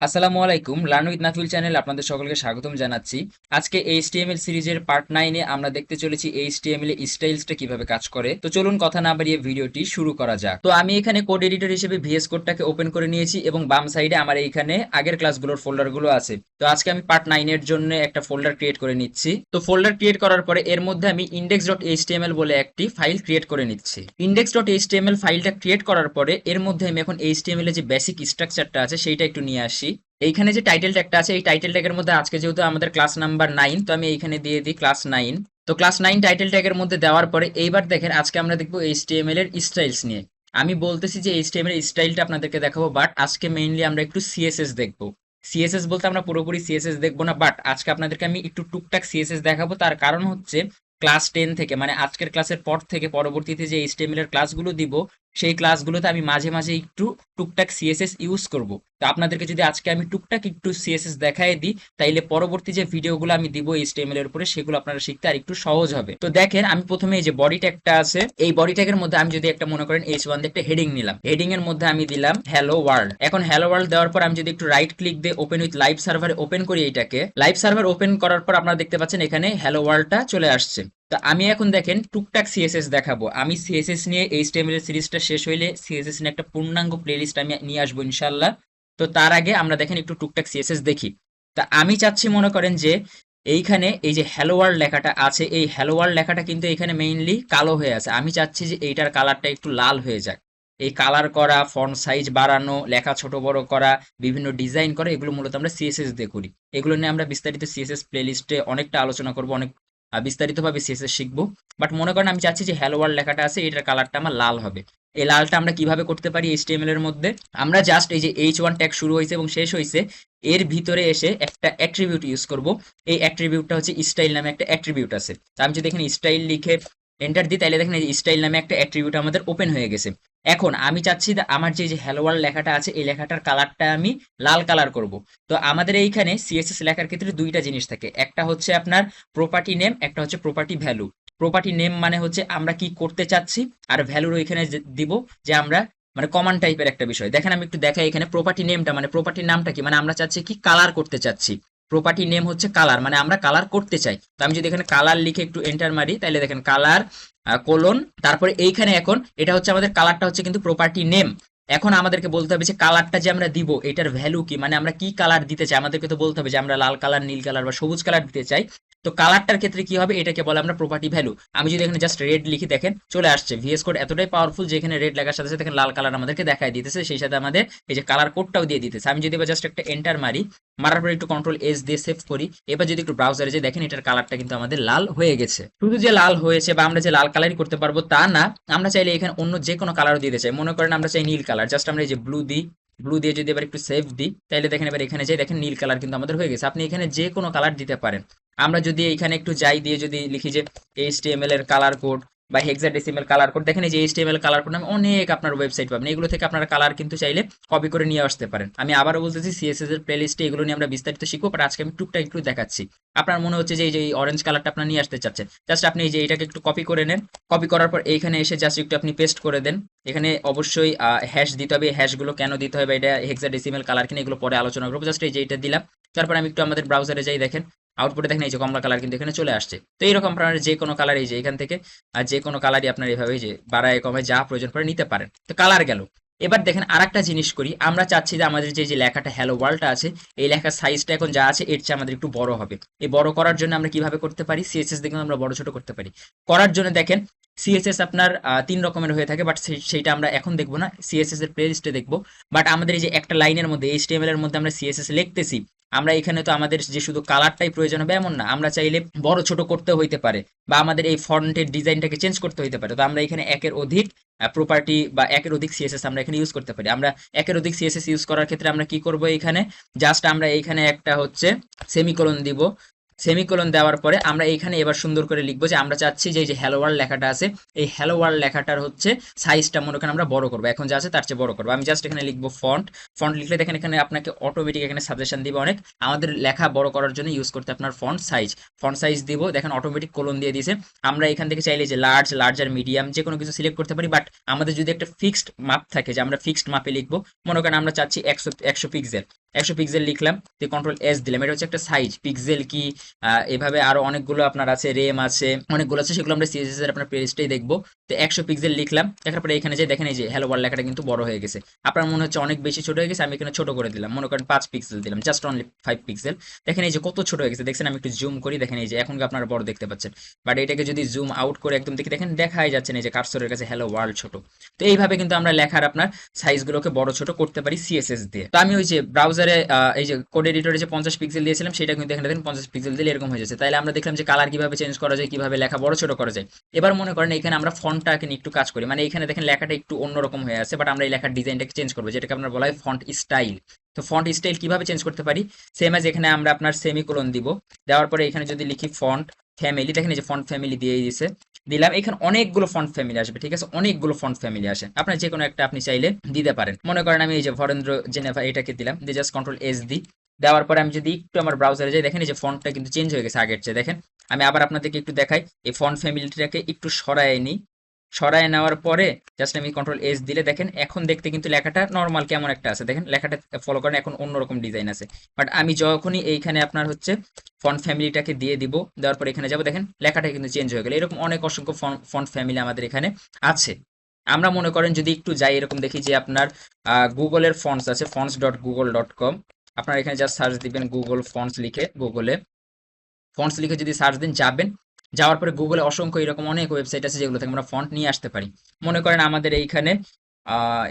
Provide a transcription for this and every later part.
আসসালামু আলাইকুম, learn with নাফিল channel আপনাদের সকলকে স্বাগতম জানাচ্ছি। আজকে এইচটিএমএল সিরিজের পার্ট 9 এ আমরা দেখতে চলেছি এইচটিএমএল এ স্টাইলসটা কিভাবে কাজ করে। তো চলুন কথা না বাড়িয়ে ভিডিওটি শুরু করা যাক। তো আমি এখানে কোড এডিটর হিসেবে ভিএস কোডটাকে ওপেন করে নিয়েছি এবং বাম সাইডে আমার এইখানে আগের ক্লাসগুলোর ফোল্ডারগুলো আছে। তো আজকে আমি পার্ট 9 এর জন্য একটা ফোল্ডার ক্রিয়েট করে নিচ্ছি। তো ফোল্ডার ক্রিয়েট করার পরে এর মধ্যে আমি index.html বলে একটি ফাইল ক্রিয়েট করে নিচ্ছি। index.html ফাইলটা ক্রিয়েট করার পরে এর মধ্যে আমি এখন এইচটিএমএল এর যে বেসিক স্ট্রাকচারটা আছে সেইটা একটু নিয়ে আসি। এইখানে যে টাইটেল ট্যাগটা আছে এই টাইটেল ট্যাগের মধ্যে আজকে যেহেতু আমাদের ক্লাস নাম্বার 9, তো আমি এইখানে দিয়ে দিই ক্লাস 9। তো ক্লাস 9 টাইটেল ট্যাগের মধ্যে দেওয়ার পরে এইবার দেখেন আজকে আমরা দেখবো এইচটিএমএল এর স্টাইলস নিয়ে। আমি বলতেছি যে এইচটিএমএল এর স্টাইলটা আপনাদেরকে দেখাবো, বাট আজকে মেইনলি আমরা একটু সিএসএস দেখবো। সিএসএস বলতে আমরা পুরোপুরি সিএসএস দেখবো না, বাট আজকে আপনাদেরকে আমি একটু টুকটাক সিএসএস দেখাবো। তার কারণ হচ্ছে ক্লাস 10 থেকে মানে আজকের ক্লাসের পর থেকে পরবর্তীতে যে এইচটিএমএল এর ক্লাসগুলো দিব সেই ক্লাসগুলোতে আমি মাঝে মাঝে একটু টুকটাক সিএসএস ইউজ করব। তো আপনাদেরকে যদি আজকে আমি টুকটাক একটু সিএসএস দেখাই দিই তাইলে পরবর্তী যে ভিডিওগুলো আমি দিব এইচটিএমএল এর উপরে সেগুলো আপনারা শিখতে আর একটু সহজ হবে। তো দেখেন আমি প্রথমে এই যে বডি ট্যাগটা আছে এই বডি ট্যাগের মধ্যে আমি যদি একটা মনে করেন H1 দিয়ে একটা হেডিং নিলাম, হেডিং এর মধ্যে আমি দিলাম হ্যালো ওয়ার্ল্ড। এখন হ্যালো ওয়ার্ল্ড দেওয়ার পর আমি যদি একটু রাইট ক্লিক দিয়ে ওপেন উইথ লাইভ সার্ভারে ওপেন করি, এইটাকে লাইভ সার্ভার ওপেন করার পর আপনারা দেখতে পাচ্ছেন এখানে হ্যালো ওয়ার্ল্ডটা চলে আসছে। তো আমি এখন দেখেন টুকটাক সিএসএস দেখাবো। আমি সিএসএস নিয়ে এইচটিএমএল এর সিরিজটা শেষ হইলে সিএসএস নিয়ে একটা পূর্ণাঙ্গ প্লেলিস্ট আমি নিয়ে আসবো ইনশাল্লাহ। তো তার আগে আমরা দেখেন একটু টুকটাক সিএসএস দেখি। তা আমি চাচ্ছি মনে করেন যে এইখানে এই যে হ্যালো ওয়ার্ল্ড লেখাটা আছে এই হ্যালো ওয়ার্ল্ড লেখাটা কিন্তু এখানে মেইনলি কালো হয়ে আছে। আমি চাচ্ছি যে এইটার কালারটা একটু লাল হয়ে যাক। এই কালার করা, ফন্ট সাইজ বাড়ানো, লেখা ছোট বড় করা, বিভিন্ন ডিজাইন করা, এগুলো মূলত আমরা সিএসএস দিয়ে করি। এগুলো নিয়ে আমরা বিস্তারিত সিএসএস প্লেলিস্টে অনেকটা আলোচনা করবো, অনেক বিস্তারিতভাবে সিএসএস শিখবো। বাট মনে করেন আমি চাচ্ছি যে হ্যালো ওয়ার্ল্ড লেখাটা আছে এটার কালারটা আমার লাল হবে। এই লালটা আমরা কিভাবে করতে পারি এইচটিএমএল এর মধ্যে? আমরা জাস্ট এই যে H1 ট্যাগ শুরু হয়েছে এবং শেষ হয়েছে এর ভিতরে এসে একটা অ্যাট্রিবিউট ইউজ করব। এই অ্যাট্রিবিউটটা হচ্ছে স্টাইল নামে একটা অ্যাট্রিবিউট আছে। তো আমি যদি এখানে স্টাইল লিখে এন্টার দিই তাহলে দেখেন এই স্টাইল নামে একটা অ্যাট্রিবিউট আমাদের ওপেন হয়ে গেছে। এখন আমি চাচ্ছি যে আমার যে হ্যালো ওয়ার্ল্ড লেখাটা আছে এই লেখাটার কালারটা আমি লাল কালার করব। তো আমাদের এইখানে সিএসএস লেখার ক্ষেত্রে দুইটা জিনিস থাকে, একটা হচ্ছে আপনার প্রপার্টি নেম, একটা হচ্ছে প্রপার্টি ভ্যালু। প্রপার্টি নেম মানে হচ্ছে আমরা কি করতে চাচ্ছি, আর ভ্যালুর ওইখানে দিব যে আমরা মানে কমান্ড টাইপের একটা বিষয়। দেখেন আমি একটু দেখাই এখানে প্রপার্টি নেমটা মানে প্রপার্টির নামটা কি, মানে আমরা চাচ্ছি কি কালার করতে চাচ্ছি। প্রপার্টি নেম হচ্ছে কালার, মানে আমরা কালার করতে চাই। তো আমি যদি এখানে কালার লিখে একটু এন্টার মারি তাহলে দেখেন কালার কোলন, তারপরে এইখানে এখন এটা হচ্ছে আমাদের কালারটা হচ্ছে কিন্তু প্রপার্টি নেম। এখন আমাদেরকে বলতে হবে যে কালারটা যে আমরা দিব এটার ভ্যালু কি, মানে আমরা কি কালার দিতে চাই। আমাদেরকে তো বলতে হবে যে আমরা লাল কালার, নীল কালার বা সবুজ কালার দিতে চাই। তো কালারটার ক্ষেত্রে কি হবে, এটাকে বলে আমরা প্রপার্টি ভ্যালু। আমি যদি এখানে জাস্ট রেড লিখি দেখেন চলে আসছে। ভিএস কোড এতটাই পাওয়ারফুল যে এখানে রেড লেখার সাথে সাথে দেখেন লাল কালার আমাদেরকে দেখাই দিতেছে, সেই সাথে আমাদের এই যে কালার কোডটাও দিয়ে দিতেছে। আমি যদি এবার জাস্ট একটা এন্টার মারি, মারার পরে একটু কন্ট্রোল এস দিয়ে সেভ করি, এবার যদি একটু ব্রাউজারে যে দেখেন এটার কালারটা কিন্তু আমাদের লাল হয়ে গেছে। শুধু যে লাল হয়েছে বা আমরা যে লাল কালারই করতে পারবো তা না, আমরা চাইলে এখানে অন্য যে কোনো কালারও দিতে চাই। মনে করেন আমরা চাই নীল কালার, জাস্ট আমরা এই যে ব্লু দিই, ব্লু দিয়ে যদি এবার একটু সেভ দিই তাহলে দেখেন এবার এখানে যাই দেখেন নীল কালার কিন্তু আমাদের হয়ে গেছে। আপনি এখানে যে কোনো কালার দিতে পারেন। আমরা যদি এখানে একটু যাই দিয়ে যদি লিখি যে এইচটিএমএল এর কালার কোড বা হেক্সাডেসিমেল কালার কোড, দেখেন এই যে এইচটিএমএল কালার কোড নামে অনেক আপনার ওয়েবসাইট পাবেন, এগুলো থেকে আপনারা কালার কিন্তু চাইলে কপি করে নিয়ে আসতে পারেন। আমি আবারও বলতেছি সিএসএস এর প্লেলিস্টে এগুলো নিয়ে আমরা বিস্তারিত শিখবো, বাট আজকে আমি টুকটাক একটু দেখাচ্ছি। আপনার মনে হচ্ছে যে এই অরেঞ্জ কালারটা আপনার নিয়ে আসতে চাচ্ছেন, জাস্ট আপনি এই যে এটাকে একটু কপি করে নেন। কপি করার পর এইখানে এসে জাস্ট একটু আপনি পেস্ট করে দেন। এখানে অবশ্যই হ্যাশ দিতে হবে, হ্যাশগুলো কেন দিতে হবে, এটা হেক্সাডেসিমেল কালার কিনা এগুলো পরে আলোচনা করবো। জাস্ট এই যে এটা দিলাম, তারপর আমি একটু আমাদের ব্রাউজারে যাই, দেখেন আউটপুটে দেখেন এই যে কমলা কালার কিন্তু এখানে চলে আসছে। তো এইরকম আপনার যে কোনো কালার এই যে এখান থেকে আর যে কোনো কালারই আপনার এইভাবে যে বাড়ায় কমায় যা প্রয়োজন পড়ে নিতে পারেন। তো কালার গেল। এবার দেখেন আরেকটা জিনিস করি, আমরা চাচ্ছি যে আমাদের যে লেখাটা হ্যালো ওয়ার্ল্ডটা আছে এই লেখার সাইজটা এখন যা আছে এর চেয়ে আমাদের একটু বড় হবে। এই বড় করার জন্য আমরা কিভাবে করতে পারি, সিএসএস দেখুন আমরা বড় ছোট করতে পারি। করার জন্য দেখেন সিএসএস আপনার 3 রকমের হয়ে থাকে, বাট সেইটা আমরা এখন দেখবো না, সিএসএস এর প্লে লিস্টে দেখবো। বাট আমাদের এই যে একটা লাইনের মধ্যে এইচটিএমএল এর মধ্যে আমরা সিএসএস লিখতেছি, আমরা এখানে তো আমাদের যে শুধু কালারটাই প্রয়োজন হবে এমন না, আমরা চাইলে বড় ছোট করতে হইতে পারে বা আমাদের এই ফন্টের ডিজাইনটাকে চেঞ্জ করতে হইতে পারে। তো আমরা এখানে একের অধিক প্রপার্টি বা একের অধিক সিএসএস আমরা এখানে ইউজ করতে পারি। আমরা একের অধিক সিএসএস ইউজ করার ক্ষেত্রে আমরা কি করব, এখানে জাস্ট আমরা এইখানে একটা হচ্ছে সেমিকোলন দিব। সেমিকোলন দেওয়ার পরে আমরা এইখানে এবার সুন্দর করে লিখবো যে আমরা চাচ্ছি যে এই যে হ্যালো ওয়ার্ল্ড লেখাটা আছে এই হ্যালো ওয়ার্ল্ড লেখাটার হচ্ছে সাইজটা মনে করেন আমরা বড় করবো, এখন যা আছে তার চেয়ে বড় করবো। আমি জাস্ট এখানে লিখবো ফন্ট। ফন্ট লিখলে দেখেন এখানে আপনাকে অটোমেটিক এখানে সাজেশন দিবে অনেক। আমাদের লেখা বড় করার জন্য ইউজ করতে আপনার ফন্ট সাইজ। ফন্ট সাইজ দিব, দেখেন অটোমেটিক কোলন দিয়ে দিয়েছে। আমরা এখান থেকে চাইলে যে লার্জ, লার্জার, মিডিয়াম যে কোনো কিছু সিলেক্ট করতে পারি। বাট আমাদের যদি একটা ফিক্সড মাপ থাকে যে আমরা ফিক্সড মাপে লিখবো, মনে করেন আমরা চাচ্ছি 100 পিক্সেল, 100 পিক্সেল লিখলাম, দিয়ে কন্ট্রোল এস দিলাম। এটা হচ্ছে একটা সাইজ, পিক্সেল কি এভাবে আরো অনেকগুলো আপনার আছে, রেম আছে, অনেকগুলো আছে, সেগুলো আমরা সিএসএস এর আপনার প্লেলিস্টেই দেখবো। তো 100 পিক্সেল লিখলাম, দেখার পরে এখানে যে দেখেন এই যে হ্যালো ওয়ার্ল্ড লেখাটা কিন্তু বড় হয়ে গেছে। আপনার মনে হচ্ছে অনেক বেশি ছোট হয়ে গেছে, আমি এখানে ছোট করে দিলাম, মনে করেন 5 পিক্সেল দিলাম, জাস্ট অনলি 5 পিক্সেল। দেখেন এই যে কত ছোট হয়ে গেছে, দেখছেন? আমি একটু জুম করি, দেখেন এই যে এখন আপনারা বড় দেখতে পাচ্ছেন। বাট এটাকে যদি জুম আউট করে একদম দেখি, দেখেন দেখাই যাচ্ছে না এই যে কার্সরের কাছে হ্যালো ওয়ার্ল্ড ছোট। তো এইভাবে কিন্তু আমরা লেখার আপনার সাইজগুলোকে বড় ছোট করতে পারি সিএসএস দিয়ে। তো আমি ওই যে ব্রাউজারে এই যে কোড এডিটরে যে 50 পিক্সেল দিয়েছিলাম, সেটা কিন্তু এখানে দেখেন 50 পিক্সেল দিলে এরকম হয়ে যাচ্ছে। তাইলে আমরা দেখলাম যে কালার কিভাবে চেঞ্জ করা যায়, কিভাবে লেখা বড় ছোট করা যায়। এবার মনে করেন এখানে আমরা ফন্টটাকে নিয়ে একটু কাজ করি, মানে এখানে দেখেন লেখাটা একটু অন্যরকম হয়ে আছে, বাট আমরা এই লেখার ডিজাইনটাকে চেঞ্জ করবো, যেটাকে আপনার বলা হয় ফন্ট স্টাইল। তো ফন্ট স্টাইল কিভাবে চেঞ্জ করতে পারি, সেম অ্যাজ এখানে আমরা আপনার সেমিকোলন দিব, দেওয়ার পরে এখানে যদি লিখি ফন্ট ফ্যামিলি, দেখেন এই যে ফন্ট ফ্যামিলি দিয়ে দিয়েছে, দিলাম। এখানে অনেকগুলো ফন্ট ফ্যামিলি আসবে, ঠিক আছে? অনেকগুলো ফন্ট ফ্যামিলি আসে, আপনার যে কোনো একটা আপনি চাইলে দিতে পারেন। মনে করেন আমি এই যে ভরেন্দ্র জেনেভা এটাকে দিলাম, দিয়ে জাস্ট কন্ট্রোল এস দিই। দেওয়ার পরে আমি যদি একটু আমার ব্রাউজারে যাই, দেখেন এই যে ফন্টটা কিন্তু চেঞ্জ হয়ে গেছে আগের চেয়ে। দেখেন আমি আবার আপনাদেরকে একটু দেখাই, এই ফন্ট ফ্যামিলিটাকে একটু সরায় নিই, সরায় নেওয়ার পরে জাস্ট আমি কন্ট্রোল এস দিলে দেখেন এখন দেখতে কিন্তু লেখাটা নর্মাল কেমন একটা আছে, দেখেন লেখাটা ফলো করেন এখন অন্যরকম ডিজাইন আছে। বাট আমি যখনই এইখানে আপনার হচ্ছে ফন্ট ফ্যামিলিটাকে দিয়ে দিব, দেওয়ার পর এখানে যাবো, দেখেন লেখাটা কিন্তু চেঞ্জ হয়ে গেল। এরকম অনেক অসংখ্য ফন্ট ফ্যামিলি আমাদের এখানে আছে। আমরা মনে করেন যদি একটু যাই, এরকম দেখি যে আপনার গুগলের ফন্টস আছে, fonts.google.com। আপনারা এখানে জাস্ট সার্চ দিবেন গুগল ফন্টস লিখে, গুগলে ফন্টস লিখে যদি সার্চ দিন যাবেন, যাওয়ার পরে গুগলে অসংখ্য এরকম অনেক ওয়েবসাইট আছে যেগুলো থেকে আমরা ফন্ট নিয়ে আসতে পারি। মনে করেন আমাদের এইখানে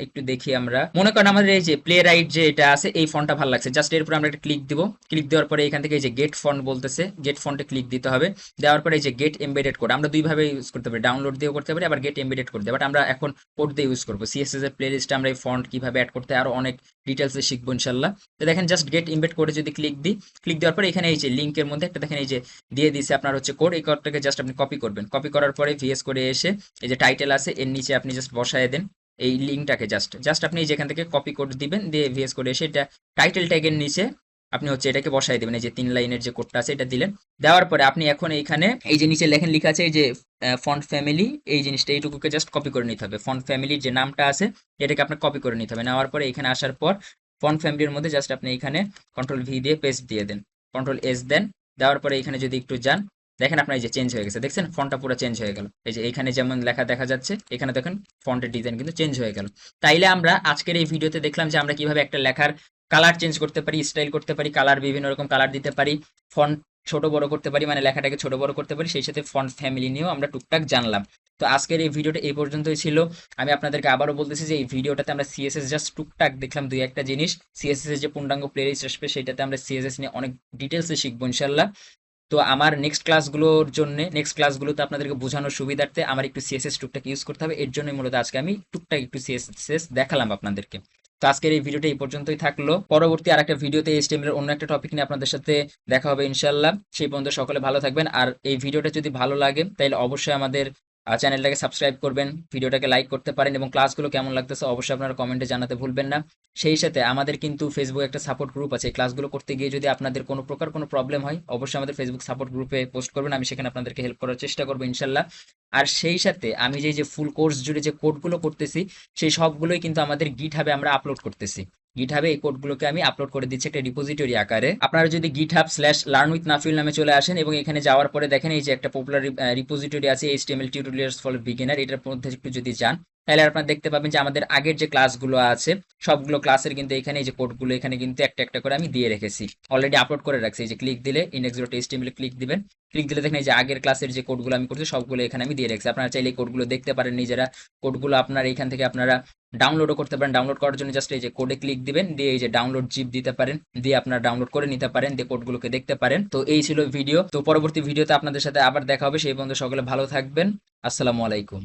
একটু দেখি, আমরা মনে করেন আমাদের এই যে প্লে রাইট যে এটা আছে, এই ফন্টটা ভালো লাগছে, জাস্ট এর উপর আমরা একটা ক্লিক দিব। ক্লিক দেওয়ার পরে এখান থেকে এই যে গেট ফন্ট বলতেছে, গেট ফন্টে ক্লিক দিতে হবে। দেওয়ার পরে এই যে গেট এমবেডেড কোড আমরা দুইভাবে ইউজ করতে পারি, ডাউনলোড দিয়েও করতে পারি, আবার গেট এমবেডেড করতে, বাট আমরা এখন কোড দিয়ে ইউজ করবো। সিএসএস এর প্লে লিস্টে আমরা এই ফন্ট কিভাবে অ্যাড করতে আরো অনেক ডিটেলসে শিখবো ইনশাল্লাহ। তো দেখেন জাস্ট গেট এমবেড কোডে যদি ক্লিক দিই, ক্লিক দেওয়ার পরে এখানে এই যে লিঙ্কের মধ্যে একটা দেখেন এই যে দিয়ে দিছে আপনার হচ্ছে কোড, এই কোডটাকে জাস্ট আপনি কপি করবেন। কপি করার পরে ভিএস করে এসে এই যে টাইটেল আছে এর নিচে আপনি জাস্ট বসায় দেন এই লিঙ্কটাকে, জাস্ট জাস্ট আপনি যেখান থেকে কপি করে দিবেন, দিয়ে ভিএস করে এসে এটা টাইটেল ট্যাগের নিচে আপনি হচ্ছে এটাকে বসাই দিবেন, এই যে 3 লাইনের যে কোডটা আছে এটা দিলেন। দেওয়ার পরে আপনি এখন এইখানে এই যে নিচে লেখেন লেখা আছে এই যে ফন্ট ফ্যামিলি, এই জিনিসটা এইটুকুকে জাস্ট কপি করে নিতে হবে। ফন্ট ফ্যামিলির যে নামটা আছে এটাকে আপনার কপি করে নিতে হবে। নেওয়ার পরে এখানে আসার পর ফন্ট ফ্যামিলির মধ্যে জাস্ট আপনি এখানে কন্ট্রোল ভি দিয়ে পেস্ট দিয়ে দেন, কন্ট্রোল এস দেন। দেওয়ার পরে এখানে যদি একটু যান, দেখেন আপনার এই যে চেঞ্জ হয়ে গেছে, দেখছেন ফন্টটা পুরো চেঞ্জ হয়ে গেল। এই যে এখানে যেমন লেখা দেখা যাচ্ছে, এখানে দেখেন ফন্টের ডিজাইন কিন্তু চেঞ্জ হয়ে গেল। তাইলে আমরা আজকের এই ভিডিওতে দেখলাম যে আমরা কিভাবে একটা লেখার কালার চেঞ্জ করতে পারি, স্টাইল করতে পারি, কালার বিভিন্ন রকম কালার দিতে পারি, ফন্ট ছোট বড় করতে পারি, মানে লেখাটাকে ছোট বড় করতে পারি, সেই সাথে ফন্ট ফ্যামিলি নিয়েও আমরা টুকটাক জানলাম। তো আজকের এই ভিডিওটা এই পর্যন্তই ছিল। আমি আপনাদেরকে আবারও বলতেছি যে এই ভিডিওটাতে আমরা সিএসএস জাস্ট টুকটাক দেখলাম দুই একটা জিনিস। সিএসএস এর যে পূর্ণাঙ্গ প্লেলিস্ট আসবে সেটাতে আমরা সিএসএস নিয়ে অনেক ডিটেলসে শিখবো ইনশাল্লাহ। তো আমার নেক্সট ক্লাসগুলোতে আপনাদেরকে বোঝানোর সুবিধার্থে আমার একটু সিএসএস টুকটাক ইউজ করতে হবে, এর জন্যই মূলত আজকে আমি টুকটাক একটু সিএসএস দেখালাম আপনাদেরকে। তো আজকের এই ভিডিওটা এই পর্যন্তই থাকলো। পরবর্তী আরেকটা ভিডিওতে এইচটিএমএল এর অন্য একটা টপিক নিয়ে আপনাদের সাথে দেখা হবে ইনশাল্লাহ। সেই পর্যন্ত সকলে ভালো থাকবেন। আর এই ভিডিওটা যদি ভালো লাগে তাহলে অবশ্যই আমাদের চ্যানেলটাকে সাবস্ক্রাইব করবেন, ভিডিওটাকে লাইক করতে পারেন, এবং ক্লাসগুলো কেমন লাগতেছে অবশ্যই আপনারা কমেন্টে জানাতে ভুলবেন না। সেই সাথে আমাদের কিন্তু ফেসবুকে একটা সাপোর্ট গ্রুপ আছে, এই ক্লাসগুলো করতে গিয়ে যদি আপনাদের কোনো প্রকার কোনো প্রবলেম হয় অবশ্যই আমাদের ফেসবুক সাপোর্ট গ্রুপে পোস্ট করবেন, আমি সেখানে আপনাদেরকে হেল্প করার চেষ্টা করবো ইনশাল্লাহ। আর সেই সাথে আমি যে ফুল কোর্স জুড়ে যে কোডগুলো করতেছি সেই সবগুলোই কিন্তু আমাদের গিটহাবে আমরা আপলোড করতেছি। গিটহাবে এই কোডগুলোকে আমি আপলোড করে দিচ্ছি একটা রিপোজিটরি আকারে। আপনারা যদি github/learnwithnafiul নামে চলে আসেন এবং এখানে যাওয়ার পরে দেখেন এই যে একটা পপুলার রিপোজিটরি আছে এইচটিএমএল টিউটোরিয়ালস ফর বিগিনার, এটার মধ্যে একটু যদি যান তাহলে আপনারা দেখতে পাবেন যে আমাদের আগের যে ক্লাসগুলো আছে সবগুলো ক্লাসের কিন্তু এখানে এই যে কোডগুলো এখানে কিন্তু একটা একটা করে আমি দিয়ে রেখেছি, অলরেডি আপলোড করে রাখছি। এই যে ক্লিক দিলে index.html ক্লিক দিবেন, ক্লিক দিলে দেখেন এই যে আগের ক্লাসের যে কোডগুলো আমি করছি সবগুলো এখানে আমি দিয়ে রেখেছি। আপনারা চাইলে এই কোডগুলো দেখতে পারেন নিজেরা, কোডগুলো আপনারা এখান থেকে আপনারা ডাউনলোডও করতে পারেন। ডাউনলোড করার জন্য জাস্ট এই যে কোডে ক্লিক দিবেন, দিয়ে এই যে ডাউনলোড জিপ দিতে পারেন, দিয়ে আপনারা ডাউনলোড করে নিতে পারেন, দিয়ে কোডগুলোকে দেখতে পারেন। তো এই ছিল ভিডিও। তো পরবর্তী ভিডিওতে আপনাদের সাথে আবার দেখা হবে, সেই পর্যন্ত সকলে ভালো থাকবেন। আসসালামু আলাইকুম।